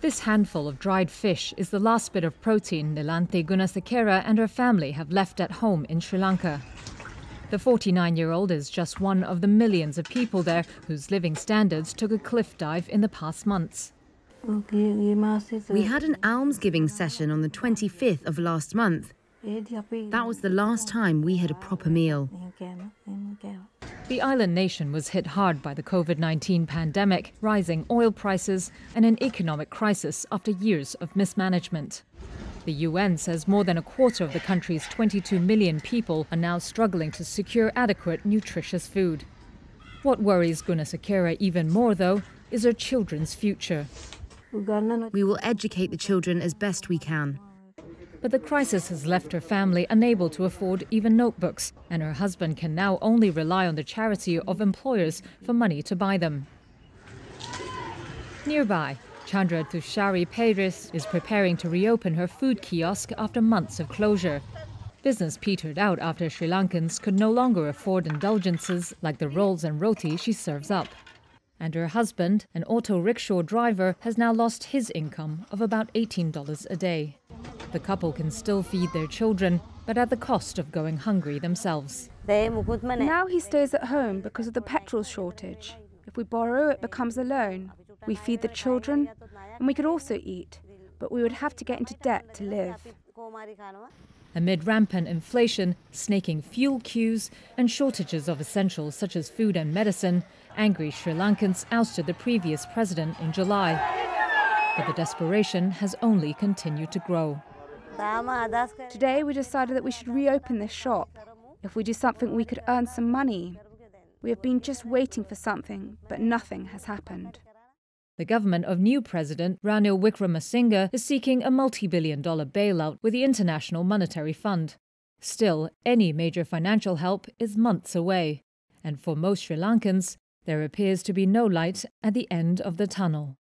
This handful of dried fish is the last bit of protein Nilanthi Gunasekera and her family have left at home in Sri Lanka. The 49-year-old is just one of the millions of people there whose living standards took a cliff dive in the past months. We had an almsgiving session on the 25th of last month. That was the last time we had a proper meal. The island nation was hit hard by the COVID-19 pandemic, rising oil prices, and an economic crisis after years of mismanagement. The UN says more than a quarter of the country's 22 million people are now struggling to secure adequate, nutritious food. What worries Gunasekera even more, though, is her children's future. We will educate the children as best we can. But the crisis has left her family unable to afford even notebooks, and her husband can now only rely on the charity of employers for money to buy them. Nearby, Chandra Tushari Pedris is preparing to reopen her food kiosk after months of closure. Business petered out after Sri Lankans could no longer afford indulgences like the rolls and roti she serves up. And her husband, an auto rickshaw driver, has now lost his income of about $18 a day. The couple can still feed their children, but at the cost of going hungry themselves. Now he stays at home because of the petrol shortage. If we borrow, it becomes a loan. We feed the children, and we could also eat, but we would have to get into debt to live. Amid rampant inflation, snaking fuel queues, and shortages of essentials such as food and medicine, angry Sri Lankans ousted the previous president in July. But the desperation has only continued to grow. Today we decided that we should reopen this shop. If we do something, we could earn some money. We have been just waiting for something, but nothing has happened. The government of new President Ranil Wickremesinghe is seeking a multi-billion-dollar bailout with the International Monetary Fund. Still, any major financial help is months away. And for most Sri Lankans, there appears to be no light at the end of the tunnel.